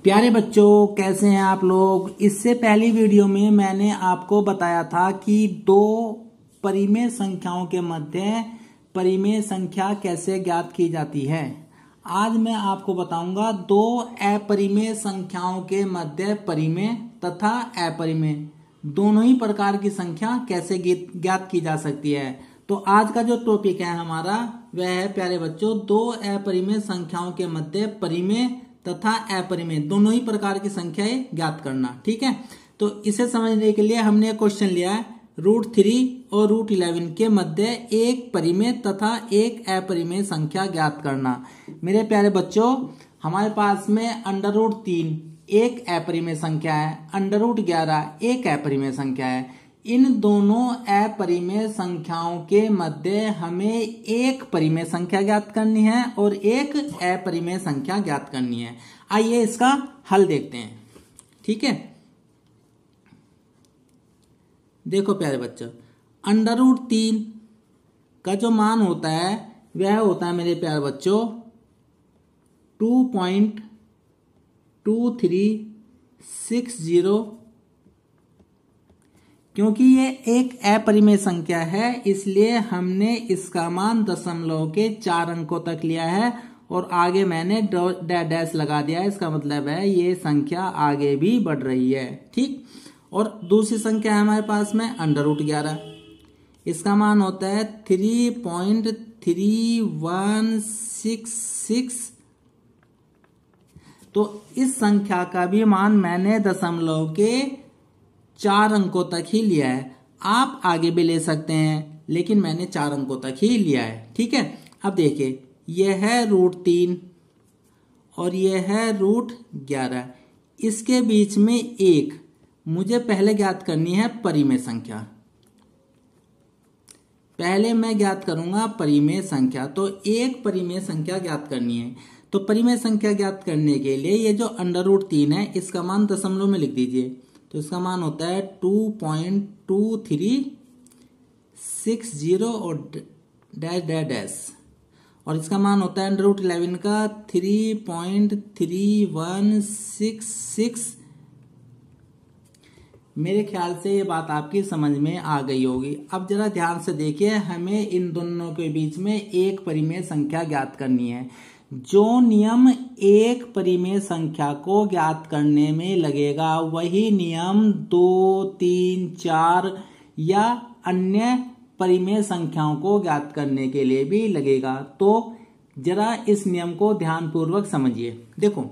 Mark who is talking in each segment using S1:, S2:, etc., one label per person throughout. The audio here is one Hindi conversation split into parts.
S1: प्यारे बच्चों, कैसे हैं आप लोग। इससे पहली वीडियो में मैंने आपको बताया था कि दो परिमेय संख्याओं के मध्य परिमेय संख्या कैसे ज्ञात की जाती है। आज मैं आपको बताऊंगा दो अपरिमेय संख्याओं के मध्य परिमेय तथा अपरिमेय दोनों ही प्रकार की संख्या कैसे ज्ञात की जा सकती है। तो आज का जो टॉपिक है हमारा वह है प्यारे बच्चों, दो अपरिमेय संख्याओं के मध्य परिमेय तथा अपरिमेय दोनों ही प्रकार की संख्याएं ज्ञात करना। ठीक है, तो इसे समझने के लिए हमने क्वेश्चन लिया है √3 और √11 के मध्य एक परिमेय तथा एक अपरिमेय संख्या ज्ञात करना। मेरे प्यारे बच्चों, हमारे पास में √3 एक अपरिमेय संख्या है, √11 एक अपरिमेय संख्या है। इन दोनों अपरिमेय संख्याओं के मध्य हमें एक परिमेय संख्या ज्ञात करनी है और एक अपरिमेय संख्या ज्ञात करनी है। आइए इसका हल देखते हैं। ठीक है, देखो प्यारे बच्चों, √3 का जो मान होता है वह होता है मेरे प्यारे बच्चों 2.2360। क्योंकि ये एक अपरिमेय संख्या है इसलिए हमने इसका मान दशमलव के 4 अंकों तक लिया है और आगे मैंने डैश लगा दिया है। इसका मतलब है ये संख्या आगे भी बढ़ रही है। ठीक, और दूसरी संख्या है हमारे पास में √11। इसका मान होता है 3.3166। तो इस संख्या का भी मान मैंने दशमलव के 4 अंकों तक ही लिया है। आप आगे भी ले सकते हैं लेकिन मैंने 4 अंकों तक ही लिया है। ठीक है, अब देखिए यह है √3 और यह है √11। इसके बीच में एक मुझे पहले ज्ञात करनी है परिमेय संख्या। पहले मैं ज्ञात करूंगा परिमेय संख्या, तो एक परिमेय संख्या ज्ञात करनी है। तो परिमेय संख्या ज्ञात करने के लिए ये जो √3 है इसका मान दशमलव में लिख दीजिए। तो इसका मान होता है 2.2360 और डैश डैश डैश, और इसका मान होता है √11 का 3.3166। मेरे ख्याल से ये बात आपकी समझ में आ गई होगी। अब जरा ध्यान से देखिए, हमें इन दोनों के बीच में एक परिमेय संख्या ज्ञात करनी है। जो नियम एक परिमेय संख्या को ज्ञात करने में लगेगा वही नियम 2, 3, 4 या अन्य परिमेय संख्याओं को ज्ञात करने के लिए भी लगेगा। तो जरा इस नियम को ध्यानपूर्वक समझिए। देखो,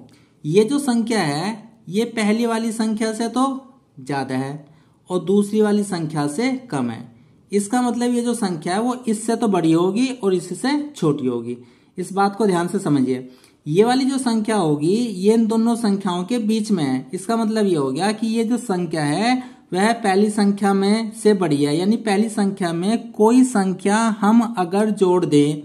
S1: ये जो संख्या है ये पहली वाली संख्या से तो ज्यादा है और दूसरी वाली संख्या से कम है। इसका मतलब ये जो संख्या है वो इससे तो बड़ी होगी और इससे छोटी होगी। इस बात को ध्यान से समझिए। ये वाली जो संख्या होगी ये इन दोनों संख्याओं के बीच में है। इसका मतलब ये हो गया कि ये जो संख्या है वह पहली संख्या में से बड़ी है। यानी पहली संख्या में कोई संख्या हम अगर जोड़ दें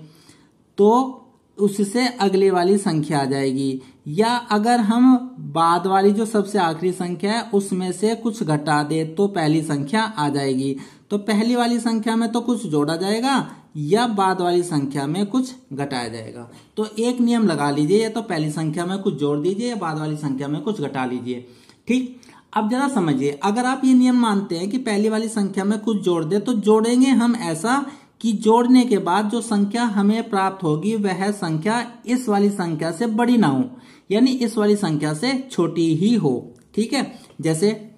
S1: तो उससे अगली वाली संख्या आ जाएगी, या अगर हम बाद वाली जो सबसे आखिरी संख्या है उसमें से कुछ घटा दे तो पहली संख्या आ जाएगी। तो पहली वाली संख्या में तो कुछ जोड़ा जाएगा या बाद वाली संख्या में कुछ घटाया जाएगा। तो एक नियम लगा लीजिए, या तो पहली संख्या में कुछ जोड़ दीजिए या बाद वाली संख्या में कुछ घटा लीजिए। ठीक, अब जरा समझिए, अगर आप ये नियम मानते हैं कि पहली वाली संख्या में कुछ जोड़ दे तो जोड़ेंगे हम ऐसा कि जोड़ने के बाद जो संख्या हमें प्राप्त होगी वह संख्या इस वाली संख्या से बड़ी ना हो, यानी इस वाली संख्या से छोटी ही हो। ठीक है, जैसे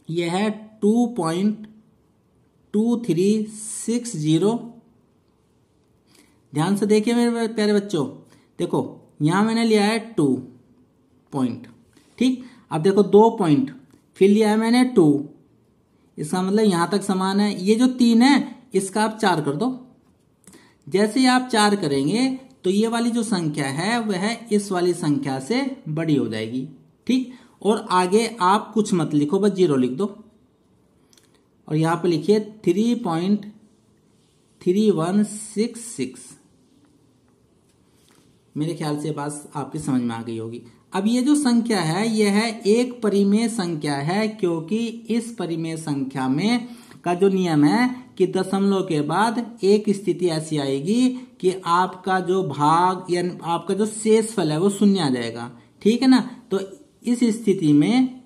S1: यह है 2.2360। ध्यान से देखिए मेरे प्यारे बच्चों, देखो यहां मैंने लिया है 2 पॉइंट। ठीक, अब देखो 2 पॉइंट फिर लिया है मैंने 2। इसका मतलब यहां तक समान है। ये जो 3 है इसका आप 4 कर दो। जैसे ही आप 4 करेंगे तो ये वाली जो संख्या है वह इस वाली संख्या से बड़ी हो जाएगी। ठीक, और आगे आप कुछ मत लिखो, बस 0 लिख दो और यहां पे लिखिए 3.3166। मेरे ख्याल से बात आपकी समझ में आ गई होगी। अब ये जो संख्या है यह है एक परिमेय संख्या है, क्योंकि इस परिमेय संख्या में का जो नियम है कि दशमलव के बाद एक स्थिति ऐसी आएगी कि आपका जो भाग या आपका जो शेषफल है वो शून्य आ जाएगा। ठीक है ना, तो इस स्थिति में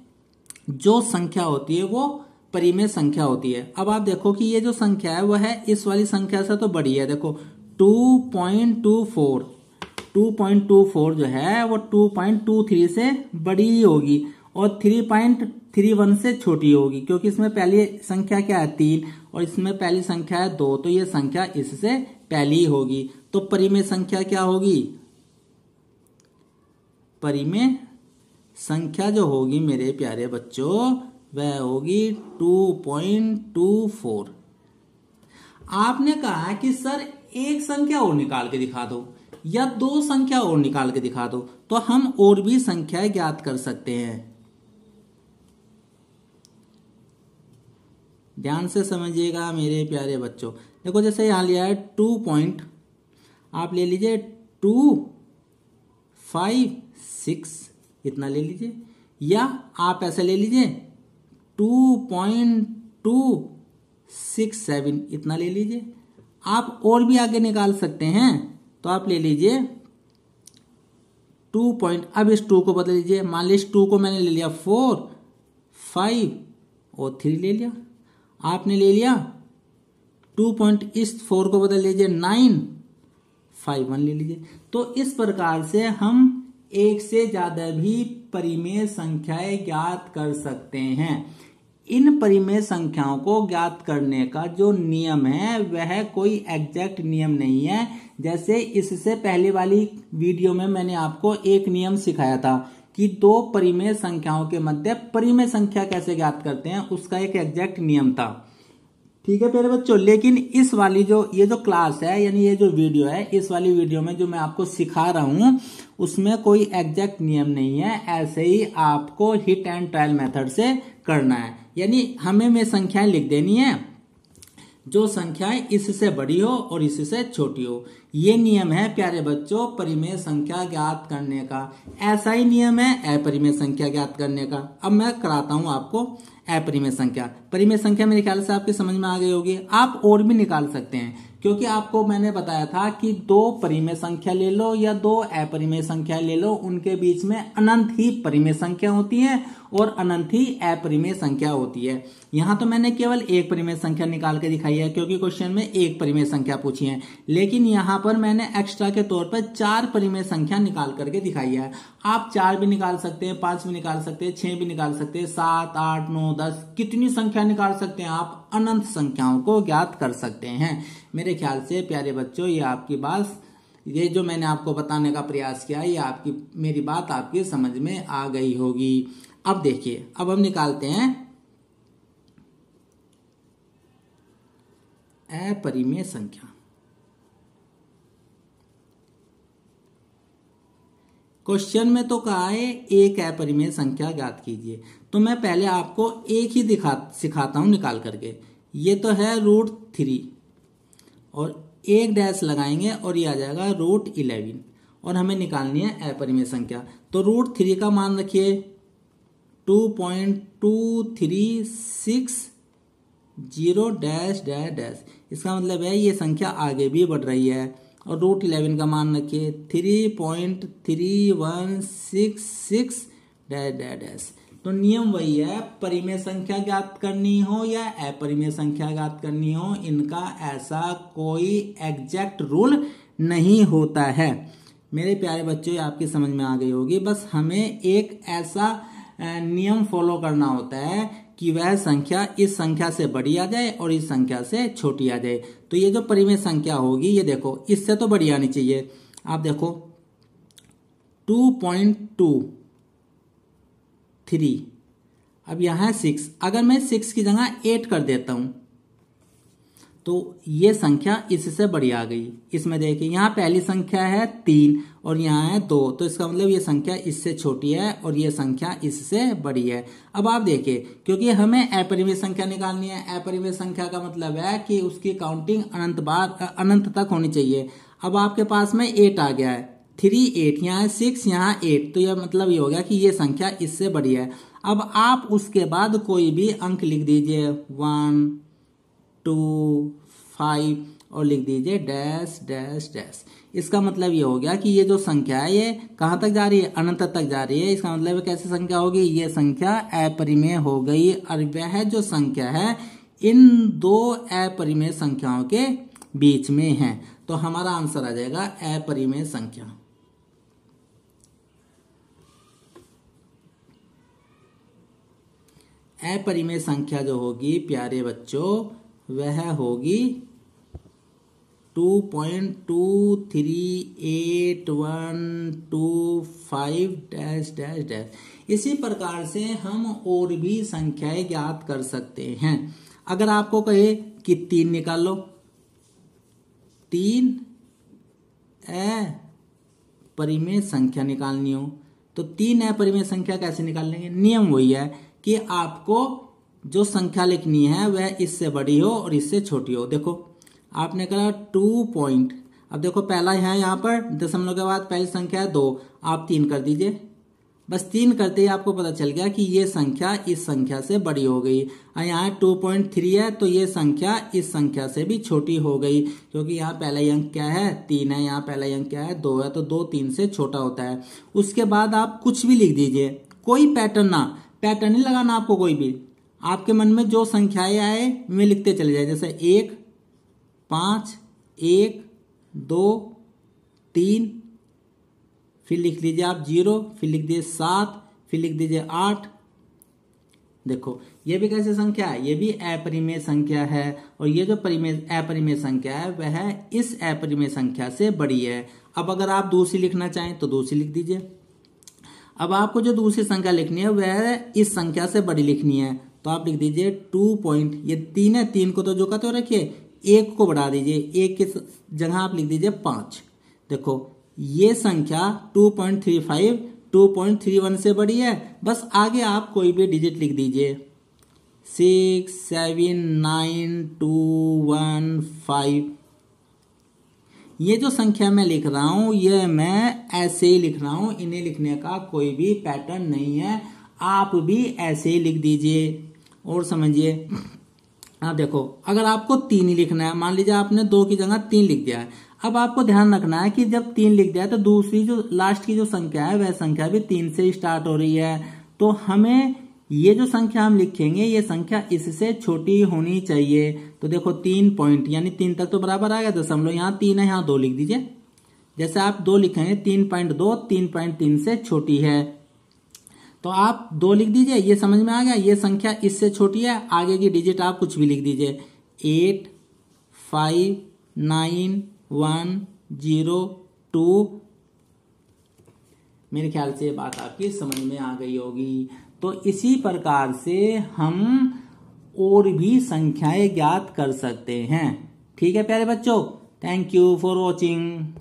S1: जो संख्या होती है वो परिमेय संख्या होती है। अब आप देखो कि ये जो संख्या है वह है इस वाली संख्या से तो बड़ी है। देखो 2.24 जो है वो 2.23 से बड़ी ही होगी और 3.31 से छोटी होगी, क्योंकि इसमें पहली संख्या क्या है 3 और इसमें पहली संख्या है 2, तो ये संख्या इससे पहली ही होगी। तो परिमेय संख्या क्या होगी? परिमेय संख्या जो होगी मेरे प्यारे बच्चों वह होगी 2.24। आपने कहा कि सर एक संख्या और निकाल के दिखा दो या दो संख्या और निकाल के दिखा दो, तो हम और भी संख्याएं ज्ञात कर सकते हैं। ध्यान से समझिएगा मेरे प्यारे बच्चों। देखो जैसे यहां लिया है 2 आप ले लीजिए 256 इतना ले लीजिए, या आप ऐसे ले लीजिए 2.267 इतना ले लीजिए। आप और भी आगे निकाल सकते हैं, तो आप ले लीजिए 2 अब इस 2 को बदल लीजिए। मान लीजिए 2 को मैंने ले लिया 4, 5 और 3 ले लिया। आपने ले लिया इस 4 को बदल लीजिए 9, 5 1 ले लीजिए। तो इस प्रकार से हम एक से ज्यादा भी परिमेय संख्याएं ज्ञात कर सकते हैं। इन परिमेय संख्याओं को ज्ञात करने का जो नियम है वह कोई एग्जैक्ट नियम नहीं है। जैसे इससे पहले वाली वीडियो में मैंने आपको एक नियम सिखाया था कि दो परिमेय संख्याओं के मध्य परिमेय संख्या कैसे ज्ञात करते हैं, उसका एक एग्जैक्ट नियम था। ठीक है प्यारे बच्चों, लेकिन इस वाली ये जो क्लास है यानी ये जो वीडियो है, इस वाली वीडियो में जो मैं आपको सिखा रहा हूं उसमें कोई एग्जैक्ट नियम नहीं है। ऐसे ही आपको हिट एंड ट्रायल मेथड से करना है, यानी हमें में संख्याएं लिख देनी है जो संख्याएं इससे बड़ी हो और इससे छोटी हो। ये नियम है प्यारे बच्चों परिमेय संख्या ज्ञात करने का। ऐसा ही नियम है अपरिमेय संख्या ज्ञात करने का। अब मैं कराता हूं आपको अपरिमेय संख्या। परिमेय संख्या मेरे ख्याल से आपके समझ में आ गई होगी। आप और भी निकाल सकते हैं, क्योंकि आपको मैंने बताया था कि दो परिमेय संख्या ले लो या दो अपरिमेय संख्या ले लो, उनके बीच में अनंत ही परिमेय संख्या होती है और अनंत ही अपरिमेय संख्या होती है। यहां तो मैंने केवल एक परिमेय संख्या निकाल के दिखाई है, क्योंकि क्वेश्चन में एक परिमेय संख्या पूछी है, लेकिन यहां पर मैंने एक्स्ट्रा के तौर पर 4 परिमेय संख्या निकाल करके दिखाई है। आप 4 भी निकाल सकते हैं, 5 भी निकाल सकते हैं, 6 भी निकाल सकते हैं, 7, 8, 9, 10 कितनी संख्या निकाल सकते हैं आप, अनंत संख्याओं को ज्ञात कर सकते हैं। मेरे ख्याल से प्यारे बच्चों ये आपकी बात, ये जो मैंने आपको बताने का प्रयास किया, ये मेरी बात आपकी समझ में आ गई होगी। अब देखिए, अब हम निकालते हैं अपरिमेय संख्या। क्वेश्चन में तो कहा है एक अपरिमेय संख्या ज्ञात कीजिए, तो मैं पहले आपको एक ही सिखाता हूं निकाल करके। ये तो है √3 और एक डैश लगाएंगे और ये आ जाएगा √11 और हमें निकालनी है अपरिमेय संख्या। तो √3 का मान रखिए 2.2360 इसका मतलब है ये संख्या आगे भी बढ़ रही है। और √11 का मान रखिए 3.3166 तो नियम वही है, परिमेय संख्या ज्ञात करनी हो या अपरिमेय संख्या ज्ञात करनी हो, इनका ऐसा कोई एग्जैक्ट रूल नहीं होता है। मेरे प्यारे बच्चों, आपकी समझ में आ गई होगी। बस हमें एक ऐसा नियम फॉलो करना होता है कि वह संख्या इस संख्या से बड़ी आ जाए और इस संख्या से छोटी आ जाए। तो ये जो परिमेय संख्या होगी, ये देखो इससे तो बड़ी आनी चाहिए। आप देखो 2.23, अब यहां है 6, अगर मैं 6 की जगह 8 कर देता हूं तो ये संख्या इससे बड़ी आ गई। इसमें देखिए यहाँ पहली संख्या है 3 और यहाँ है 2, तो इसका मतलब ये संख्या इससे छोटी है और ये संख्या इससे बड़ी है। अब आप देखिए, क्योंकि हमें अपरिमेय संख्या निकालनी है, अपरिमेय संख्या का मतलब है कि उसकी काउंटिंग अनंत तक होनी चाहिए। अब आपके पास में 8 आ गया है, 3 8, यहाँ है 6, यहाँ 8, तो यह मतलब ये हो गया कि ये संख्या इससे बड़ी है। अब आप उसके बाद कोई भी अंक लिख दीजिए 1, 2, 5 और लिख दीजिए डैश डैश डैश। इसका मतलब ये हो गया कि ये जो संख्या है ये कहाँ तक जा रही है, अनंत तक जा रही है। इसका मतलब कैसी संख्या होगी, ये संख्या अपरिमेय हो गई। और वह जो संख्या है इन दो अपरिमेय संख्याओं के बीच में है। तो हमारा आंसर आ जाएगा अपरिमेय संख्या। अपरिमेय संख्या जो होगी प्यारे बच्चों वह होगी 2.238125 डैश डैश डैश। इसी प्रकार से हम और भी संख्याएं ज्ञात कर सकते हैं। अगर आपको कहे कि 3 निकाल लो, 3 अपरिमेय संख्या निकालनी हो तो 3 अपरिमेय संख्या कैसे निकाल लेंगे। नियम वही है कि आपको जो संख्या लिखनी है वह इससे बड़ी हो और इससे छोटी हो। देखो आपने कहा 2 पॉइंट, अब देखो पहला है यहाँ पर दशमलव के बाद पहली संख्या है 2, आप 3 कर दीजिए। बस 3 करते ही आपको पता चल गया कि ये संख्या इस संख्या से बड़ी हो गई। और यहाँ 2.3 है तो ये संख्या इस संख्या से भी छोटी हो गई, क्योंकि यहाँ पहला अंक क्या है 3 है, यहाँ पहला अंक क्या है 2 है, तो 2 3 से छोटा होता है। उसके बाद आप कुछ भी लिख दीजिए, कोई पैटर्न नहीं लगाना आपको, कोई भी आपके मन में जो संख्याएं आए वे लिखते चले जाए। जैसे 1 5 1 2 3, फिर लिख लीजिए आप 0, फिर लिख दीजिए 7, फिर लिख दीजिए 8। देखो ये भी कैसे संख्या है, ये भी अपरिमेय संख्या है। और ये जो अपरिमेय संख्या है वह इस अपरिमेय संख्या से बड़ी है। अब अगर आप दूसरी लिखना चाहें तो दूसरी लिख दीजिए। अब आपको जो दूसरी संख्या लिखनी है वह इस संख्या से बड़ी लिखनी है, तो आप लिख दीजिए 2 पॉइंट, ये 3 है, 3 को तो जो कहते हो रखिए, 1 को बढ़ा दीजिए, 1 के जगह आप लिख दीजिए 5। देखो ये संख्या 2.35 2.31 से बड़ी है। बस आगे आप कोई भी डिजिट लिख दीजिए, 6 7 9 2 1 5। ये जो संख्या मैं लिख रहा हूं ये मैं ऐसे ही लिख रहा हूं, इन्हें लिखने का कोई भी पैटर्न नहीं है। आप भी ऐसे ही लिख दीजिए और समझिए। आप देखो अगर आपको 3 ही लिखना है, मान लीजिए आपने 2 की जगह 3 लिख दिया है। अब आपको ध्यान रखना है कि जब 3 लिख दिया है तो दूसरी जो लास्ट की जो संख्या है वह संख्या भी 3 से स्टार्ट हो रही है। तो हमें ये जो संख्या हम लिखेंगे ये संख्या इससे छोटी होनी चाहिए। तो देखो 3 पॉइंट यानी 3 तक तो बराबर आ गया, दशमलव यहाँ 3 है, यहाँ 2 लिख दीजिए। जैसे आप 2 लिखेंगे 3.2 3.3 से छोटी है, तो आप 2 लिख दीजिए। ये समझ में आ गया, ये संख्या इससे छोटी है। आगे की डिजिट आप कुछ भी लिख दीजिए, 8 5 9 1 0 2। मेरे ख्याल से बात आपकी समझ में आ गई होगी। तो इसी प्रकार से हम और भी संख्याएं ज्ञात कर सकते हैं। ठीक है प्यारे बच्चों, थैंक यू फॉर वॉचिंग।